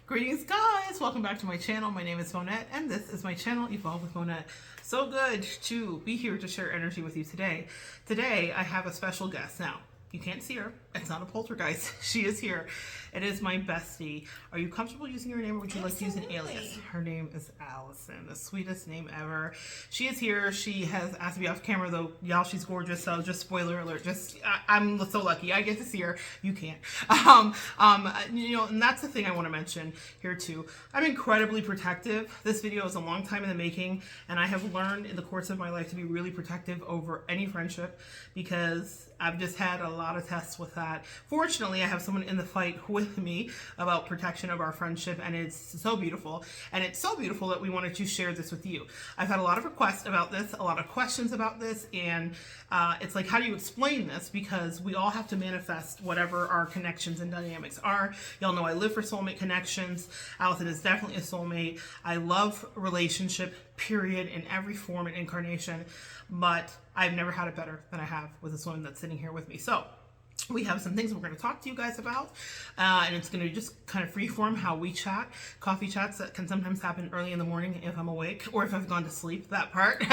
Greetings guys, welcome back to my channel. My name is Monette and this is my channel Evolve with Monette. So good to be here to share energy with you today. Today I have a special guest. Now, you can't see her. It's not a poltergeist. She is here. It is my bestie. Are you comfortable using your name or would you like to use an alias? Her name is Allison, the sweetest name ever. She is here. She has asked me off camera though. Y'all, she's gorgeous. So just spoiler alert. I'm so lucky. I get to see her. You can't. And that's the thing I want to mention here too. I'm incredibly protective. This video is a long time in the making and I have learned in the course of my life to be really protective over any friendship because I've just had a lot of tests with that. Fortunately, I have someone in the fight with me about protection of our friendship, and it's so beautiful. And it's so beautiful that we wanted to share this with you. I've had a lot of requests about this, a lot of questions about this, and it's like, how do you explain this? Because we all have to manifest whatever our connections and dynamics are. Y'all know I live for soulmate connections. Allison is definitely a soulmate. I love relationship, period, in every form and incarnation, but I've never had it better than I have with this woman that's sitting here with me. So we have some things we're going to talk to you guys about, and it's going to just kind of freeform how we chat. Coffee chats that can sometimes happen early in the morning if I'm awake or if I've gone to sleep, that part.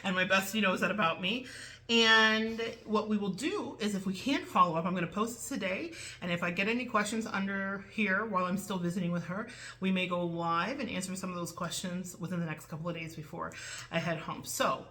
And my bestie knows that about me. And what we will do is if we can't follow up, I'm going to post this today. And if I get any questions under here while I'm still visiting with her, we may go live and answer some of those questions within the next couple of days before I head home. So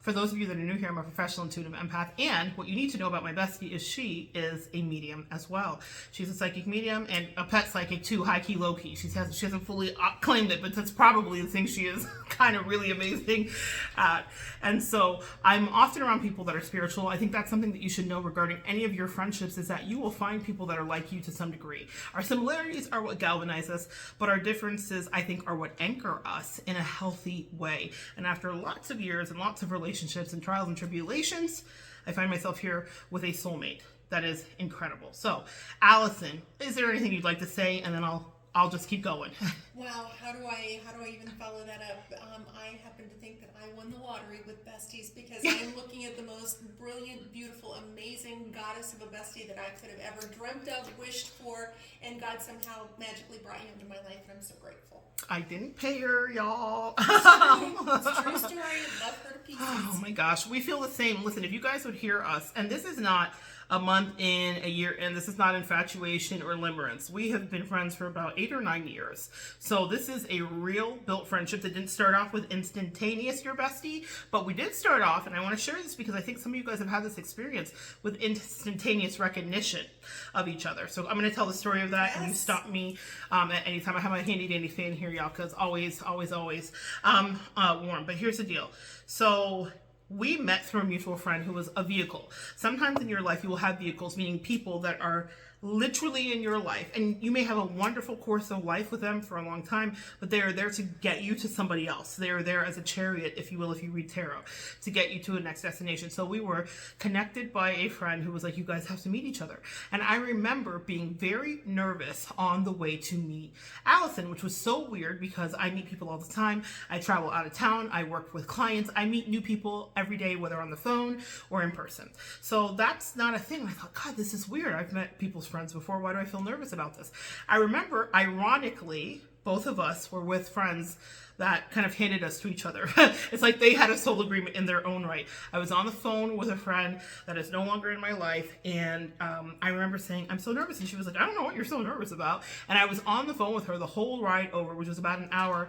for those of you that are new here, I'm a professional intuitive empath, and what you need to know about my bestie is she is a medium as well. She's a psychic medium and a pet psychic too, high key, low key. She hasn't fully claimed it, but that's probably the thing she is kind of really amazing at. And so I'm often around people that are spiritual. I think that's something that you should know regarding any of your friendships is that you will find people that are like you to some degree. Our similarities are what galvanize us, but our differences, I think, are what anchor us in a healthy way. And after lots of years and lots of relationships and trials and tribulations, I find myself here with a soulmate that is incredible. So, Allison, is there anything you'd like to say? And then I'll just keep going. Wow, how do I even follow that up? I happen to think that I won the lottery with besties because I'm looking at the most brilliant, beautiful, amazing goddess of a bestie that I could have ever dreamt of, wished for, and God somehow magically brought you into my life, and I'm so grateful. I didn't pay her, y'all. It's a true story. Love her to pieces. Oh my gosh, we feel the same. Listen, if you guys would hear us, and this is not a month in, a year in, this is not infatuation or limerence. We have been friends for about 8 or 9 years. So this is a real built friendship that didn't start off with instantaneous your bestie, but we did start off, and I want to share this because I think some of you guys have had this experience with instantaneous recognition of each other. So I'm going to tell the story of that, and you stop me at any time. I have my handy dandy fan here, y'all, because always warm. But here's the deal. So we met through a mutual friend who was a vehicle. Sometimes in your life you will have vehicles, meaning people that are literally in your life, and you may have a wonderful course of life with them for a long time, but they are there to get you to somebody else. They are there as a chariot, if you will, if you read tarot, to get you to a next destination. So we were connected by a friend who was like, you guys have to meet each other. And I remember being very nervous on the way to meet Allison, which was so weird because I meet people all the time. I travel out of town. I work with clients. I meet new people every day, whether on the phone or in person. So that's not a thing. I thought, God, this is weird. I've met people's friends before. Why do I feel nervous about this? I remember, ironically, both of us were with friends that kind of handed us to each other. It's like they had a soul agreement in their own right. I was on the phone with a friend that is no longer in my life, and I remember saying, I'm so nervous, and she was like, I don't know what you're so nervous about. And I was on the phone with her the whole ride over, which was about an hour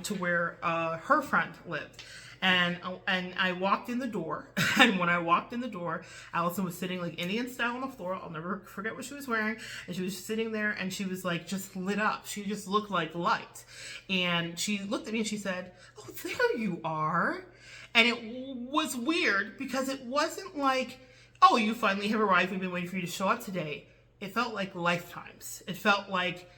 to where her friend lived. And I walked in the door, and when I walked in the door, Allison was sitting like Indian style on the floor. I'll never forget what she was wearing. And she was sitting there, and she was like just lit up. She just looked like light. And she looked at me and she said, oh, there you are. And it was weird because it wasn't like, oh, you finally have arrived. We've been waiting for you to show up today. It felt like lifetimes. It felt like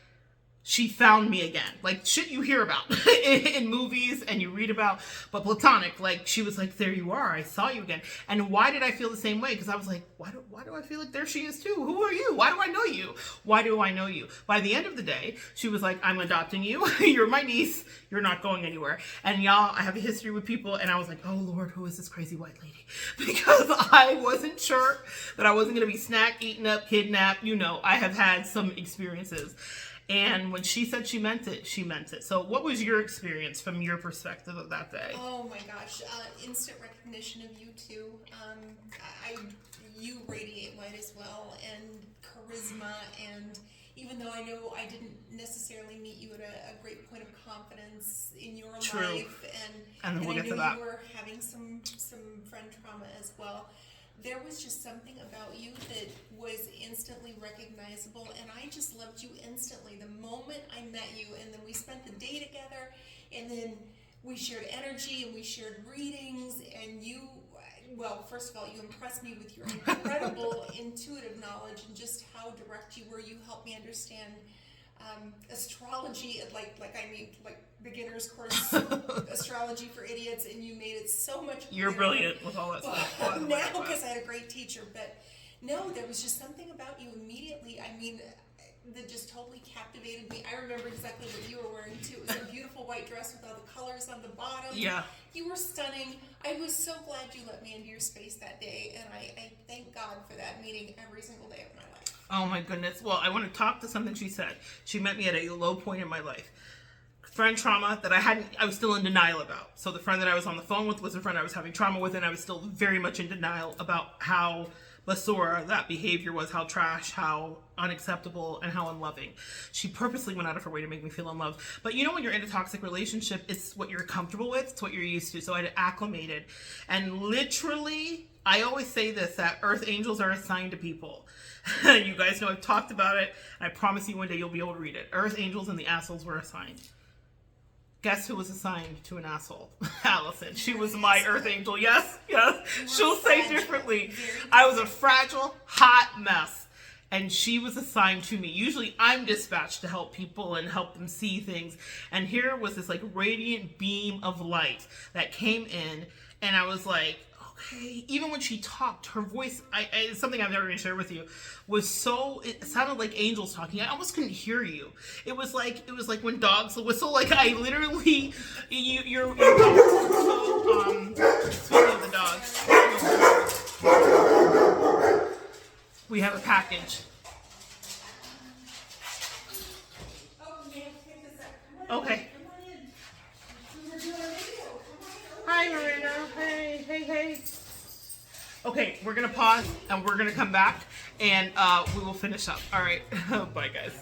she found me again, like shit you hear about in movies and you read about, but platonic. Like she was like, there you are, I saw you again. And why did I feel the same way? Because I was like, why do I feel like there she is too? Who are you? Why do I know you? Why do I know you? By the end of the day, she was like, I'm adopting you. You're my niece. You're not going anywhere. And y'all, I have a history with people, and I was like, oh Lord, who is this crazy white lady? Because I wasn't sure that I wasn't gonna be snacked, eaten up, kidnapped. You know, I have had some experiences. And when she said she meant it, she meant it. So what was your experience from your perspective of that day? Oh my gosh, instant recognition of you too. You radiate light as well, and charisma, and even though I know I didn't necessarily meet you at a great point of confidence in your True. life, And we'll I get know to that. you were having some friend trauma as well, there was just something about you that was instantly recognizable, and I just loved you instantly the moment I met you. And then we spent the day together, and then we shared energy and we shared readings, and you, well, first of all, you impressed me with your incredible intuitive knowledge and just how direct you were. You helped me understand astrology, like beginner's course astrology for idiots, and you made it so much clearer. You're brilliant with all that stuff. Now, because I had a great teacher, but no, there was just something about you immediately. I mean, that just totally captivated me. I remember exactly what you were wearing too. It was a beautiful white dress with all the colors on the bottom. Yeah. You were stunning. I was so glad you let me into your space that day, and I thank God for that meeting every single day of my life. Oh my goodness. Well, I want to talk to something she said. She met me at a low point in my life. Friend trauma that I was still in denial about. So the friend that I was on the phone with was a friend I was having trauma with, and I was still very much in denial about how basura that behavior was, how trash, how unacceptable, and how unloving. She purposely went out of her way to make me feel unloved. But you know, when you're in a toxic relationship, it's what you're comfortable with, it's what you're used to. So I had acclimated. And literally, I always say this, that earth angels are assigned to people. You guys know I've talked about it. I promise you one day you'll be able to read it. Earth angels and the assholes were assigned. Guess who was assigned to an asshole? Allison. She was my earth angel. Yes. She'll say differently. I was a fragile, hot mess. And she was assigned to me. Usually I'm dispatched to help people and help them see things. And here was this like radiant beam of light that came in. And I was like, okay. Even when she talked, her voice, it's something I've never going to share with you, was so, it sounded like angels talking. I almost couldn't hear you. It was like when dogs whistle. Like I literally, you're so, speaking of the dogs, we have a package. Okay. Hi, Marina. Hey. Okay, we're going to pause and we're going to come back and we will finish up. All right. Bye, guys.